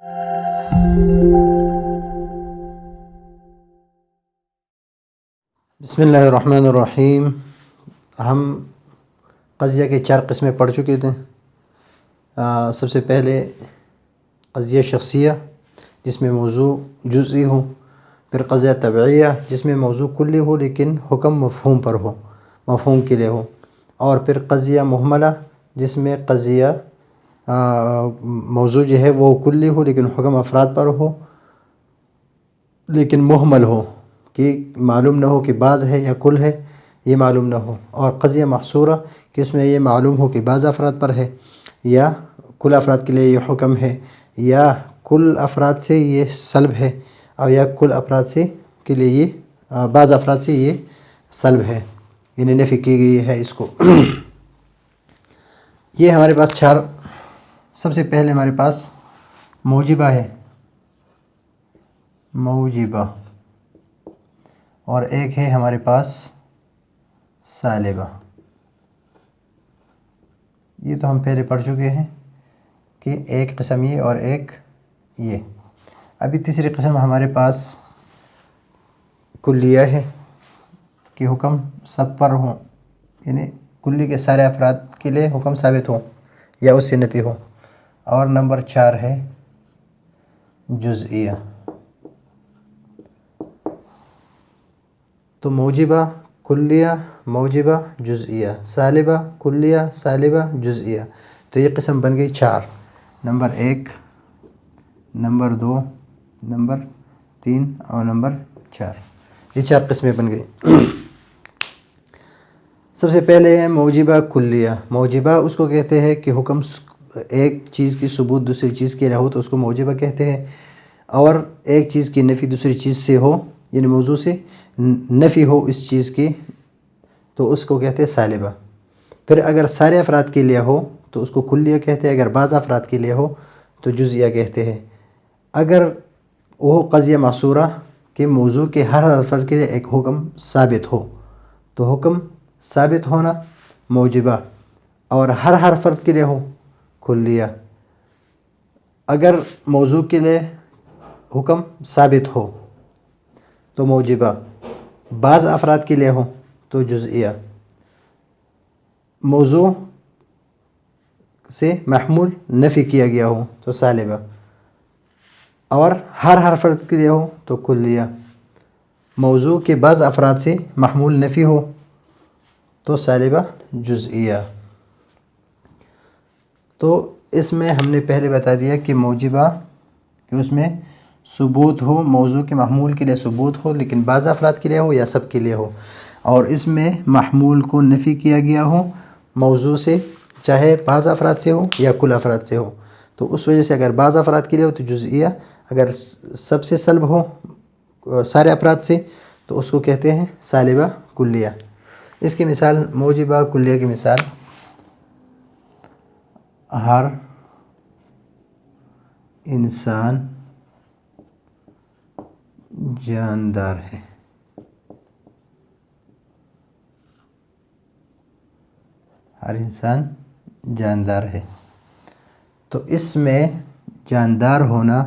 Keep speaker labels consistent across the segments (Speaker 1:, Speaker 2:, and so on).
Speaker 1: بسم اللہ الرحمن الرحیم. ہم قضیہ کے 4 قسمیں پڑھ چکے تھے. سب سے پہلے قضیہ شخصیہ جس میں موضوع جزئی ہو، پھر قضیہ تبعیہ جس میں موضوع کلی ہو لیکن حکم مفہوم پر ہو، مفہوم کے لیے ہو، اور پھر قضیہ مہملہ جس میں قضیہ موضوع جو ہے وہ کلی ہو لیکن حکم افراد پر ہو لیکن محمل ہو کہ معلوم نہ ہو کہ بعض ہے یا کل ہے، یہ معلوم نہ ہو، اور قضیہ محصورہ کہ اس میں یہ معلوم ہو کہ بعض افراد پر ہے یا کل افراد کے لیے یہ حکم ہے یا کل افراد سے یہ سلب ہے اور یا کل افراد سے کے لیے یہ بعض افراد سے یہ سلب ہے، یعنی نفی کی گئی ہے اس کو. یہ ہمارے پاس 4. سب سے پہلے ہمارے پاس موجبہ ہے، موجبہ، اور ایک ہے ہمارے پاس سالبہ. یہ تو ہم پہلے پڑھ چکے ہیں کہ ایک قسم یہ اور ایک یہ. ابھی تیسری قسم ہمارے پاس کلیہ ہے کہ حکم سب پر ہوں، یعنی کلی کے سارے افراد کے لیے حکم ثابت ہو یا اس سے نفی ہو. اور نمبر 4 ہے جزئیہ. تو موجبہ، کلیہ، موجبہ، جزئیہ، سالبہ، کلیہ، سالبہ، جزئیہ. تو یہ قسم بن گئی 4. نمبر 1، نمبر 2، نمبر 3 اور نمبر 4. یہ 4 قسمیں بن گئی. سب سے پہلے ہے موجبہ کلیہ. موجبہ اس کو کہتے ہیں کہ حکم ایک چیز کی ثبوت دوسری چیز کے رہو تو اس کو موجبہ کہتے ہیں، اور ایک چیز کی نفی دوسری چیز سے ہو، یعنی موضوع سے نفی ہو اس چیز کی، تو اس کو کہتے ہیں سالبہ. پھر اگر سارے افراد کے لیے ہو تو اس کو کلیہ کہتے ہیں، اگر بعض افراد کے لیے ہو تو جزئیہ کہتے ہیں. اگر وہ قضیہ محصورہ کے موضوع کے ہر افراد کے لیے ایک حکم ثابت ہو تو حکم ثابت ہونا موجبہ، اور ہر فرد کے لیے ہو کلیہ. اگر موضوع کے لیے حکم ثابت ہو تو موجبہ، بعض افراد کے لیے ہو تو جزئیہ. موضوع سے محمول نفی کیا گیا ہو تو سالبہ، اور ہر فرد کے لیے ہو تو کلیہ. موضوع کے بعض افراد سے محمول نفی ہو تو سالبہ، جزئیہ. تو اس میں ہم نے پہلے بتا دیا کہ موجبہ کہ اس میں ثبوت ہو، موضوع کے محمول کے لیے ثبوت ہو لیکن بعض افراد کے لیے ہو یا سب کے لیے ہو، اور اس میں محمول کو نفی کیا گیا ہو موضوع سے، چاہے بعض افراد سے ہو یا کل افراد سے ہو. تو اس وجہ سے اگر بعض افراد کے لیے ہو تو جزئیہ، اگر سب سے سلب ہو سارے افراد سے تو اس کو کہتے ہیں سالبہ کلیہ. اس کی مثال موجبہ کلیہ کی مثال: ہر انسان جاندار ہے. ہر انسان جاندار ہے. تو اس میں جاندار ہونا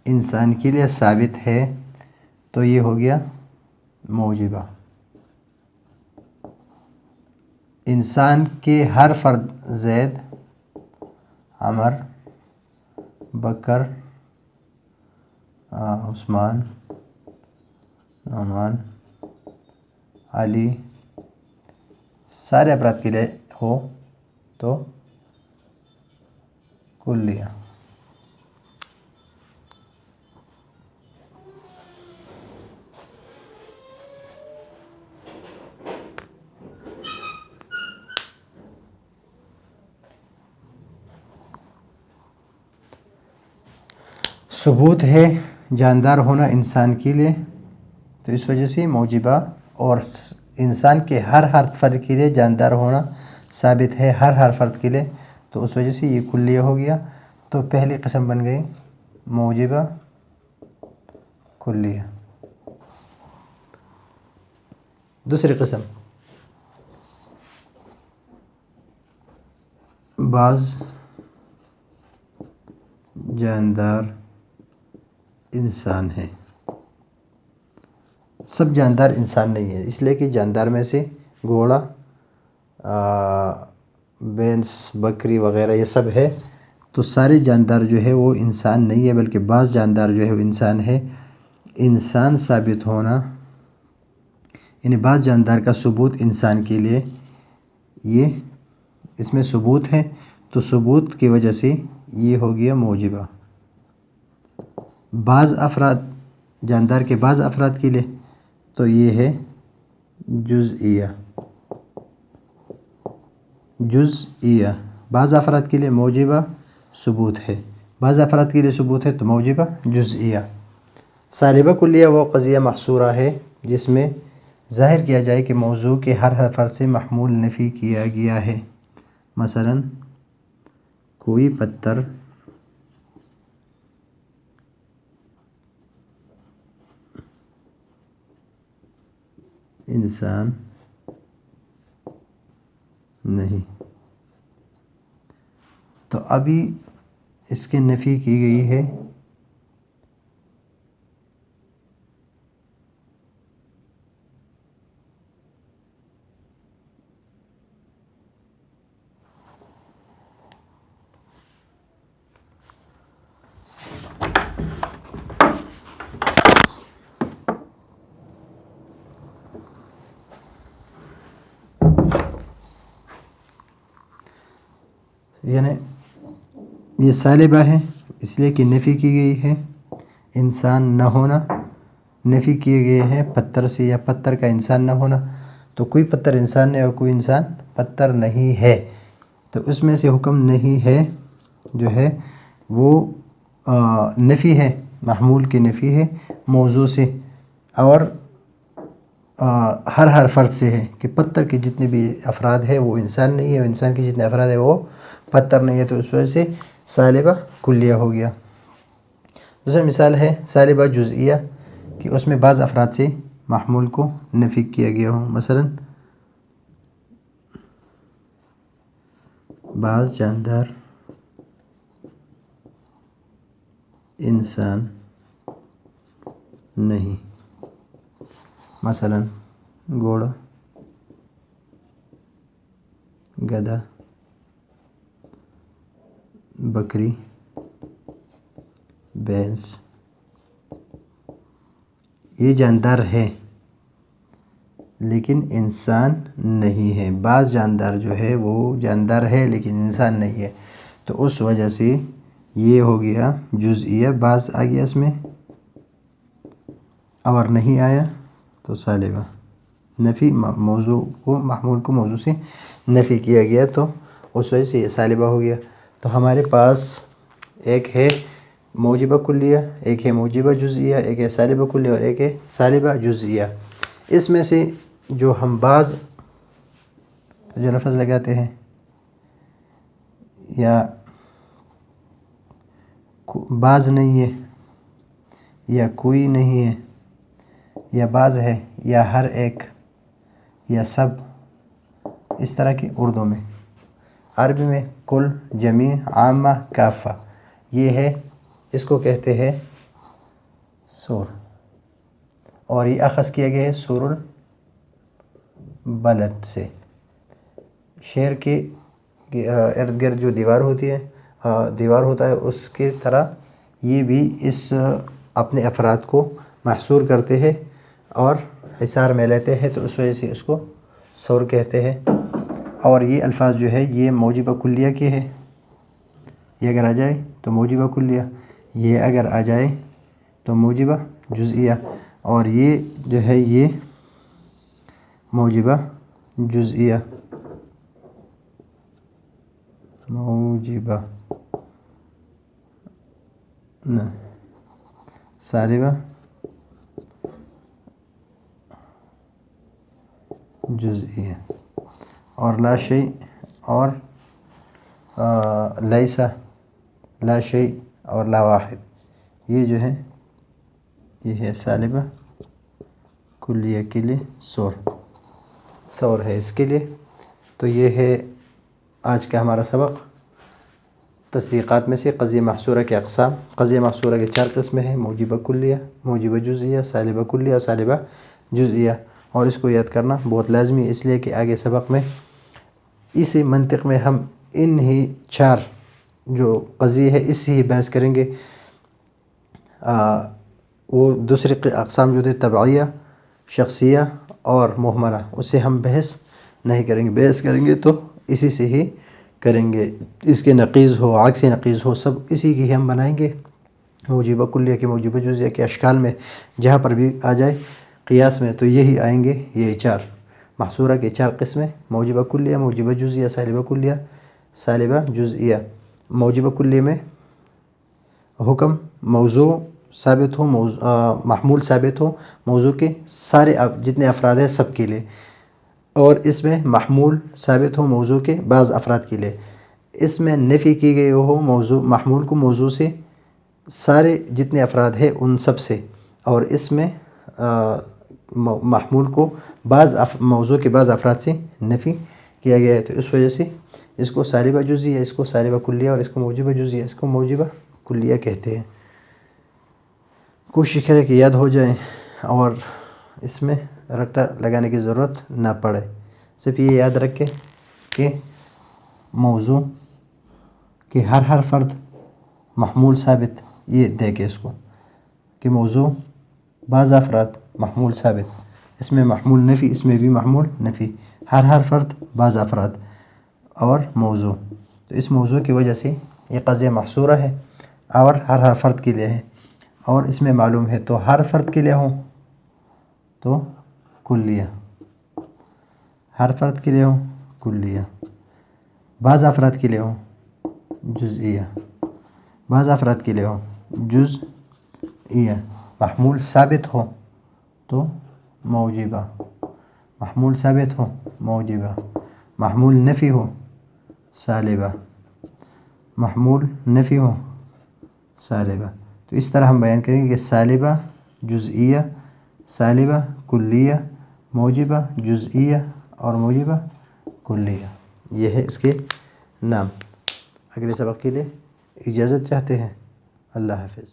Speaker 1: انسان کے لیے ثابت ہے تو یہ ہو گیا موجبہ. انسان کے ہر فرد زید، عمر، بکر، عثمان، نعمان، علی، سارے افراد کے لیے ہو تو کلیہ. ثبوت ہے جاندار ہونا انسان کے لیے تو اس وجہ سے موجبہ، اور انسان کے ہر فرد کے لیے جاندار ہونا ثابت ہے ہر فرد کے لیے تو اس وجہ سے یہ کلیہ ہو گیا. تو پہلی قسم بن گئی موجبہ کلیہ. دوسری قسم بعض جاندار انسان ہے. سب جاندار انسان نہیں ہے، اس لیے کہ جاندار میں سے گھوڑا، بھینس، بکری وغیرہ یہ سب ہے. تو سارے جاندار جو ہے وہ انسان نہیں ہے، بلکہ بعض جاندار جو ہے وہ انسان ہے. انسان ثابت ہونا، یعنی بعض جاندار کا ثبوت انسان کے لیے، یہ اس میں ثبوت ہے، تو ثبوت کی وجہ سے یہ ہو گیا موجبہ. بعض افراد، جاندار کے بعض افراد کے لیے تو یہ ہے جزئیہ. جزئیہ بعض افراد کے لیے موجبہ ثبوت ہے، بعض افراد کے لیے ثبوت ہے تو موجبہ جزئیہ. سالبہ کلیہ وہ قضیہ محصورہ ہے جس میں ظاہر کیا جائے کہ موضوع کے ہر فرد سے محمول نفی کیا گیا ہے. مثلا کوئی پتھر انسان نہیں. تو ابھی اس کی نفی کی گئی ہے یعنی یہ سالبہ ہے اس لیے کہ نفی کی گئی ہے انسان نہ ہونا، نفی کیے گئے ہیں پتھر سے یا پتھر کا انسان نہ ہونا. تو کوئی پتھر انسان نہیں اور کوئی انسان پتھر نہیں ہے، تو اس میں سے حکم نہیں ہے جو ہے وہ نفی ہے، محمول کی نفی ہے موضوع سے، اور ہر فرد سے ہے کہ پتھر کے جتنے بھی افراد ہیں وہ انسان نہیں ہے، اور انسان کے جتنے افراد ہیں وہ پتھر نہیں ہے. تو اس وجہ سے سالبہ کلیہ ہو گیا. دوسری مثال ہے سالبہ جزئیہ، کہ اس میں بعض افراد سے محمول کو نفی کیا گیا ہو. مثلا بعض جاندار انسان نہیں. مثلا گھوڑا، گدھا، بکری، بھینس، یہ جاندار ہے لیکن انسان نہیں ہے. بعض جاندار جو ہے وہ جاندار ہے لیکن انسان نہیں ہے، تو اس وجہ سے یہ ہو گیا جزئیہ. بعض آ گیا اس میں اور نہیں آیا تو سالبہ. نفی موضوع کو، محمول کو موضوع سے نفی کیا گیا تو اس وجہ سے یہ سالبہ ہو گیا. تو ہمارے پاس ایک ہے موجبہ کلیہ، ایک ہے موجبہ جزئیہ، ایک ہے سالبہ کلیہ اور ایک ہے سالبہ جزئیہ. اس میں سے جو ہم بعض جو لفظ لگاتے ہیں یا بعض نہیں ہے یا کوئی نہیں ہے یا بعض ہے یا ہر ایک یا سب، اس طرح کی اردو میں. عربی میں کل، جمیع، عامہ، کافہ، یہ ہے، اس کو کہتے ہیں سور، اور یہ اخذ کیا گیا ہے سور البلد سے. شہر کے ارد گرد جو دیوار ہوتی ہے، دیوار ہوتا ہے، اس کی طرح یہ بھی اس اپنے افراد کو محصور کرتے ہیں اور حصار میں لیتے ہیں، تو اس وجہ سے اس کو سور کہتے ہیں. اور یہ الفاظ جو ہے یہ موجبہ کلیہ کے ہے. یہ اگر آ جائے تو موجبہ کلیہ، یہ اگر آ جائے تو موجبہ جزئیہ، اور یہ جو ہے یہ موجبہ جزئیہ. موجبہ نہ سالبہ جزئیہ. اور لا شیء اور لیسا، لا شیء اور لا واحد، یہ جو ہے یہ ہے سالبہ کلیہ کے لیے سور ہے اس کے لیے. تو یہ ہے آج کا ہمارا سبق. تصدیقات میں سے قضیہ محصورہ کے اقسام. قضیہ محصورہ کے 4 قسمیں ہیں: موجبہ کلیہ، موجبہ جزئیہ، سالبہ کلیہ اور سالبہ جزئیہ. اور اس کو یاد کرنا بہت لازمی ہے، اس لیے کہ آگے سبق میں اسی منطق میں ہم انہی 4 جو قضیہ ہے اس ہی بحث کریں گے. وہ دوسری اقسام جو تھے تبعیہ، شخصیہ اور محملہ، اس سے ہم بحث نہیں کریں گے. بحث کریں گے تو اسی سے ہی کریں گے، اس کے نقیض ہو، عکس نقیض ہو، سب اسی کی ہم بنائیں گے. موجبہ کلیہ کے، موجبہ جزئیہ کے اشکال میں جہاں پر بھی آ جائے قیاس میں تو یہی آئیں گے. یہ 4 محصورہ کے 4 قسمیں: موجبہ کلیہ، موجبہ جزئیہ، سالبہ کلیہ، سالبہ جزئیہ. موجبہ کلیہ میں حکم موضوع ثابت ہو، محمول ثابت ہو موضوع کے سارے جتنے افراد ہیں سب کے لیے، اور اس میں محمول ثابت ہو موضوع کے بعض افراد کے لیے. اس میں نفی کی گئی ہو موضوع محمول کو موضوع سے سارے جتنے افراد ہیں ان سب سے، اور اس میں محمول کو موضوع کے بعض افراد سے نفی کیا گیا ہے. تو اس وجہ سے اس کو سالبہ جزئیہ، اس کو سالبہ کلیہ اور اس کو موجبہ جزئیہ، اس کو موجبہ کلیہ کہتے ہیں. کوشش کریں کہ یاد ہو جائیں اور اس میں رٹا لگانے کی ضرورت نہ پڑے. صرف یہ یاد رکھیں کہ موضوع کہ ہر فرد محمول ثابت، یہ دیکھیں اس کو کہ موضوع بعض افراد محمول ثابت، اس میں محمول نفی، اس میں بھی محمول نفی، ہر فرد بعض افراد اور موضوع. تو اس موضوع کی وجہ سے یہ قضیہ محصورہ ہے اور ہر فرد کے لیے ہے، اور اس میں معلوم ہے تو ہر فرد کے لیے ہوں تو کلیہ، ہر فرد کے لیے ہوں کلیہ، بعض افراد کے لیے ہوں جزئیہ، بعض افراد کے لیے ہوں جزئیہ. محمول ثابت ہو تو موجبہ، محمول ثابت ہو موجبہ، محمول نفی ہو سالبہ، محمول نفی ہو سالبہ. تو اس طرح ہم بیان کریں گے کہ سالبہ جزئیہ، سالبہ کلیہ، موجبہ جزئیہ اور موجبہ کلیہ. یہ ہے اس کے نام. اگلے سبق کے لیے اجازت چاہتے ہیں. اللہ حافظ.